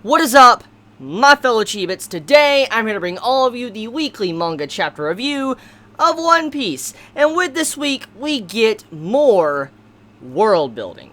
What is up, my fellow Chibits? Today, I'm here to bring all of you the weekly manga chapter review of One Piece. And with this week, we get more world building.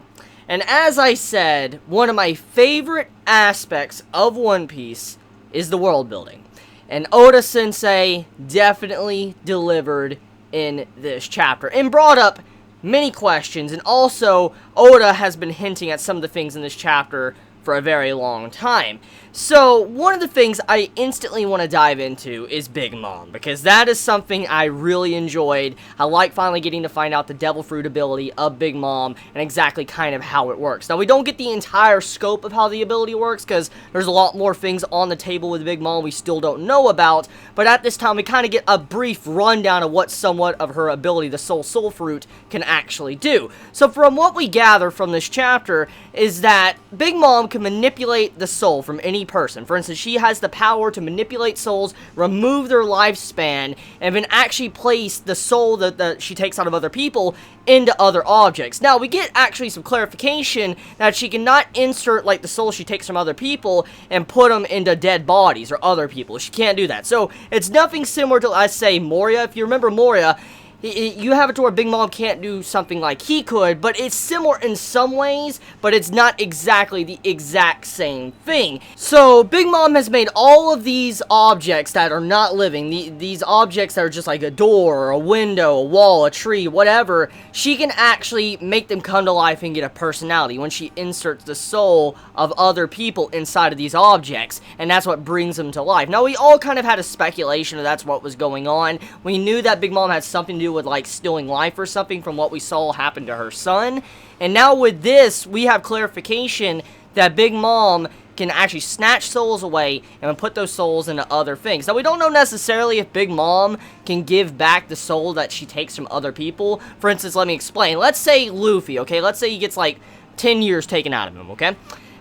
And as I said, one of my favorite aspects of One Piece is the world building. And Oda-sensei definitely delivered in this chapter and brought up many questions. And also, Oda has been hinting at some of the things in this chapter for a very long time. So, one of the things I instantly want to dive into is Big Mom, because that is something I really enjoyed. I like finally getting to find out the Devil Fruit ability of Big Mom, and exactly kind of how it works. Now, we don't get the entire scope of how the ability works, because there's a lot more things on the table with Big Mom we still don't know about, but at this time, we kind of get a brief rundown of what somewhat of her ability, the Soul Fruit, can actually do. So, from what we gather from this chapter, is that Big Mom can manipulate the soul from any person. For instance, she has the power to manipulate souls, remove their lifespan, and then actually place the soul that she takes out of other people into other objects. Now, we get actually some clarification that she cannot insert, like, the soul she takes from other people and put them into dead bodies or other people. She can't do that. So, it's nothing similar to, let's say, Moria. If you remember Moria, you have it to where Big Mom can't do something like he could, but it's similar in some ways, but it's not exactly the exact same thing. So, Big Mom has made all of these objects that are not living, these objects that are just like a door, a window, a wall, a tree, whatever, she can actually make them come to life and get a personality when she inserts the soul of other people inside of these objects, and that's what brings them to life. Now, we all kind of had a speculation that that's what was going on. We knew that Big Mom had something to do with, like, stealing life or something from what we saw happen to her son. And now with this, we have clarification that Big Mom can actually snatch souls away and put those souls into other things. Now, we don't know necessarily if Big Mom can give back the soul that she takes from other people. For instance, let me explain. Let's say Luffy, okay? Let's say he gets, like, 10 years taken out of him, okay?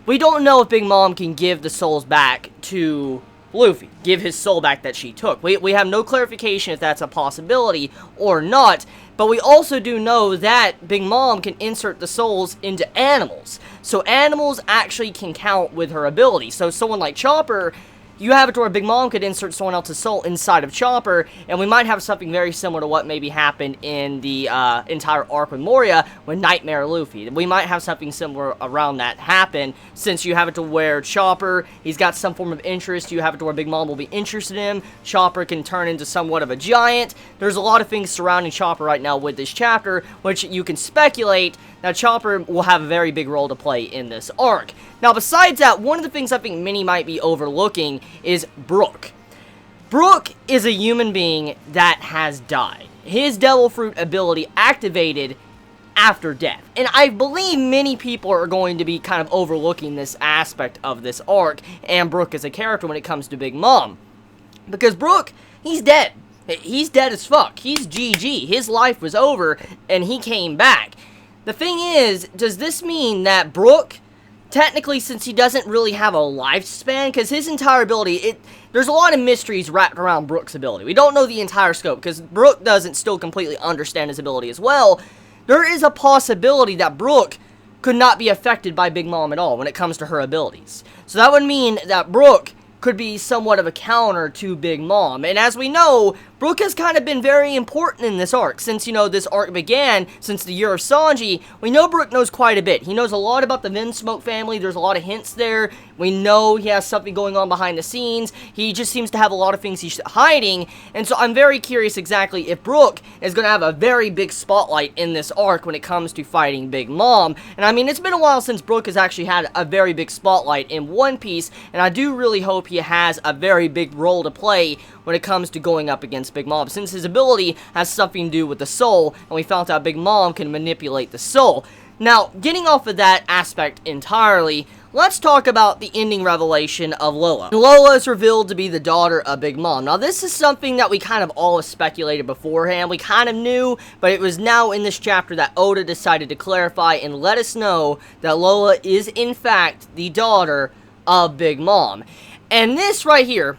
We don't know if Big Mom can give the souls back to Luffy, give his soul back that she took. We have no clarification if that's a possibility or not, but we also do know that Big Mom can insert the souls into animals. So animals actually can count with her ability. So someone like Chopper, you have it to where Big Mom could insert someone else's soul inside of Chopper, and we might have something very similar to what maybe happened in the entire arc with Moria with Nightmare Luffy. We might have something similar around that happen, since you have it to where Chopper, he's got some form of interest, you have it to where Big Mom will be interested in him, Chopper can turn into somewhat of a giant. There's a lot of things surrounding Chopper right now with this chapter, which you can speculate that Chopper will have a very big role to play in this arc. Now, besides that, one of the things I think many might be overlooking is Brook. Brook is a human being that has died. His Devil Fruit ability activated after death. And I believe many people are going to be kind of overlooking this aspect of this arc and Brook as a character when it comes to Big Mom. Because Brook, he's dead. He's dead as fuck. He's GG. His life was over and he came back. The thing is, does this mean that Brook, technically, since he doesn't really have a lifespan, because his entire ability, there's a lot of mysteries wrapped around Brook's ability. We don't know the entire scope, because Brook doesn't still completely understand his ability as well. There is a possibility that Brook could not be affected by Big Mom at all when it comes to her abilities. So that would mean that Brook could be somewhat of a counter to Big Mom. And as we know, Brook has kind of been very important in this arc. Since, you know, this arc began, since the year of Sanji, we know Brook knows quite a bit. He knows a lot about the Vinsmoke family. There's a lot of hints there. We know he has something going on behind the scenes. He just seems to have a lot of things he's hiding. And so I'm very curious exactly if Brook is going to have a very big spotlight in this arc when it comes to fighting Big Mom. And I mean, it's been a while since Brook has actually had a very big spotlight in One Piece. And I do really hope he has a very big role to play when it comes to going up against Big Mom, since his ability has something to do with the soul, and we found out Big Mom can manipulate the soul. Now, getting off of that aspect entirely, let's talk about the ending revelation of Lola. Lola is revealed to be the daughter of Big Mom. Now, this is something that we kind of all speculated beforehand. We kind of knew, but it was now in this chapter that Oda decided to clarify and let us know that Lola is, in fact, the daughter of Big Mom. And this right here,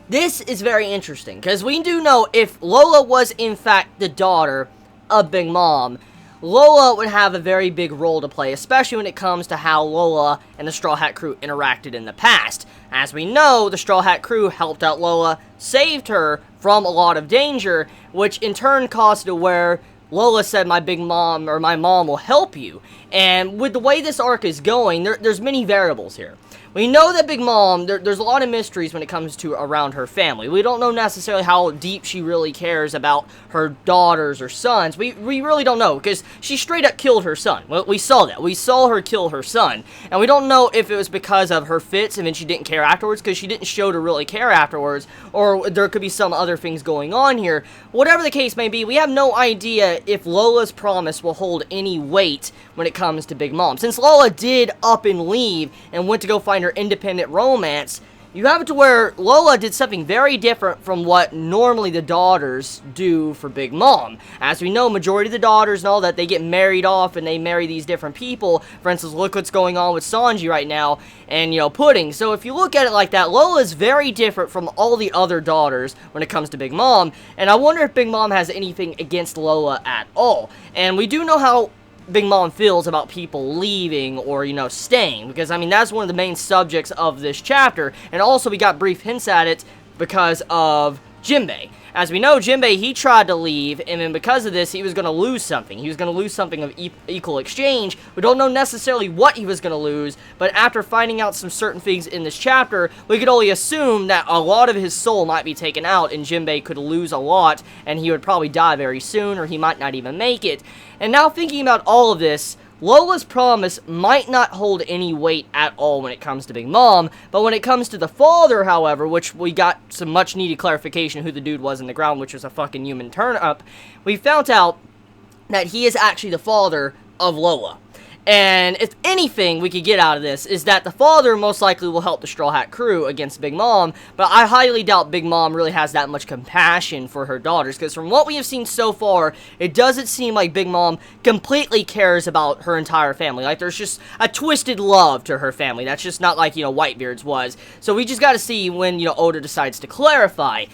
this is very interesting, because we do know if Lola was, in fact, the daughter of Big Mom, Lola would have a very big role to play, especially when it comes to how Lola and the Straw Hat crew interacted in the past. As we know, the Straw Hat crew helped out Lola, saved her from a lot of danger, which in turn caused to where Lola said, my mom will help you. And with the way this arc is going, there's many variables here. We know that Big Mom, there's a lot of mysteries when it comes to around her family. We don't know necessarily how deep she really cares about her daughters or sons. We really don't know, because she straight up killed her son. Well, we saw that. We saw her kill her son. And we don't know if it was because of her fits and then she didn't care afterwards, because she didn't show to really care afterwards, or there could be some other things going on here. Whatever the case may be, we have no idea if Lola's promise will hold any weight when it comes to Big Mom. Since Lola did up and leave and went to go find her independent romance, you have it to where Lola did something very different from what normally the daughters do for Big Mom. As we know, majority of the daughters and all that, they get married off and they marry these different people. For instance, look what's going on with Sanji right now and, Pudding. So if you look at it like that, Lola is very different from all the other daughters when it comes to Big Mom. And I wonder if Big Mom has anything against Lola at all. And we do know how Big Mom feels about people leaving or, staying, because, that's one of the main subjects of this chapter, and also we got brief hints at it because of Jinbei. As we know, Jinbei, he tried to leave, and then because of this, he was going to lose something. He was going to lose something of equal exchange. We don't know necessarily what he was going to lose, but after finding out some certain things in this chapter, we could only assume that a lot of his soul might be taken out, and Jinbei could lose a lot, and he would probably die very soon, or he might not even make it. And now thinking about all of this, Lola's promise might not hold any weight at all when it comes to Big Mom, but when it comes to the father, however, which we got some much needed clarification who the dude was in the ground, which was a fucking human turnip, we found out that he is actually the father of Lola. And if anything we could get out of this is that the father most likely will help the Straw Hat crew against Big Mom, but I highly doubt Big Mom really has that much compassion for her daughters, because from what we have seen so far, it doesn't seem like Big Mom completely cares about her entire family. Like, there's just a twisted love to her family. That's just not like, Whitebeard's was. So we just gotta see when, Oda decides to clarify.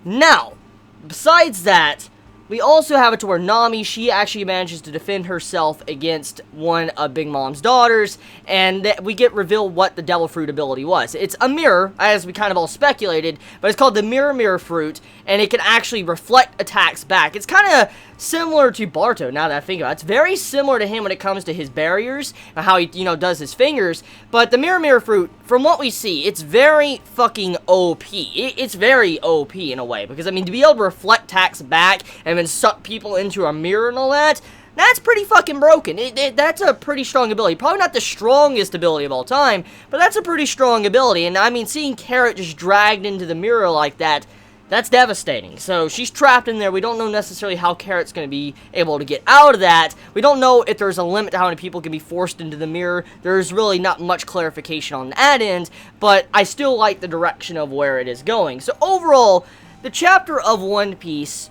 Now, besides that, we also have it to where Nami, she actually manages to defend herself against one of Big Mom's daughters, and we get revealed what the Devil Fruit ability was. It's a mirror, as we kind of all speculated, but it's called the Mirror Fruit, and it can actually reflect attacks back. It's kind of similar to Barto, now that I think about it. It's very similar to him when it comes to his barriers, and how he, does his fingers, but the Mirror Fruit, from what we see, it's very fucking OP. It's very OP in a way, because, to be able to reflect attacks back, and then suck people into a mirror and all that, that's pretty fucking broken. That's a pretty strong ability. Probably not the strongest ability of all time, but that's a pretty strong ability. And seeing Carrot just dragged into the mirror like that, that's devastating. So she's trapped in there. We don't know necessarily how Carrot's going to be able to get out of that. We don't know if there's a limit to how many people can be forced into the mirror. There's really not much clarification on that end, but I still like the direction of where it is going. So overall, the chapter of One Piece,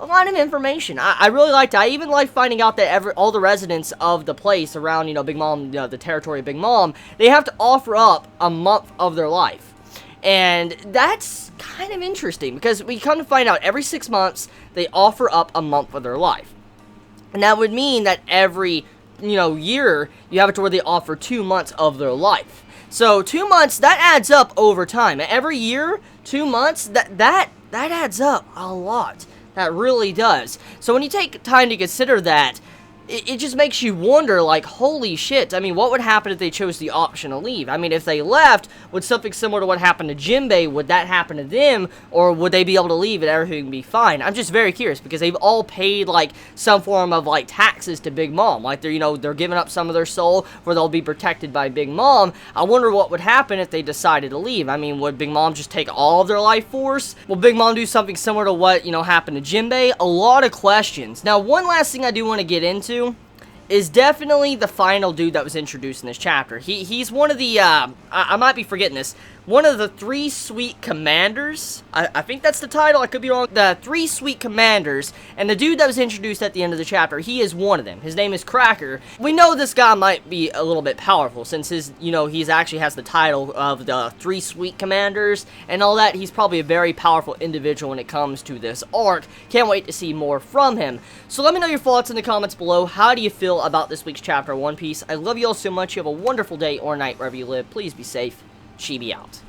a lot of information. I really liked it. I even liked finding out that all the residents of the place around, Big Mom, the territory of Big Mom, they have to offer up a month of their life. And that's kind of interesting, because we come to find out every 6 months, they offer up a month of their life. And that would mean that every, year, you have it to where they offer 2 months of their life. So 2 months, that adds up over time. Every year, 2 months, that adds up a lot. That really does. So when you take time to consider that, it just makes you wonder, like, holy shit, what would happen if they chose the option to leave? If they left, would something similar to what happened to Jinbei, would that happen to them, or would they be able to leave and everything be fine? I'm just very curious, because they've all paid, like, some form of, like, taxes to Big Mom. Like, they're giving up some of their soul where they'll be protected by Big Mom. I wonder what would happen if they decided to leave. Would Big Mom just take all of their life force? Will Big Mom do something similar to what, happened to Jinbei? A lot of questions. Now, one last thing I do want to get into is definitely the final dude that was introduced in this chapter. He's one of the, I might be forgetting this, one of the three sweet commanders. I think that's the title, I could be wrong. The three sweet commanders, and the dude that was introduced at the end of the chapter, he is one of them. His name is Cracker. We know this guy might be a little bit powerful, since he's actually has the title of the three sweet commanders, and all that. He's probably a very powerful individual when it comes to this arc. Can't wait to see more from him. So let me know your thoughts in the comments below. How do you feel about this week's chapter of One Piece? I love you all so much. You have a wonderful day or night wherever you live. Please be safe. Chibi out.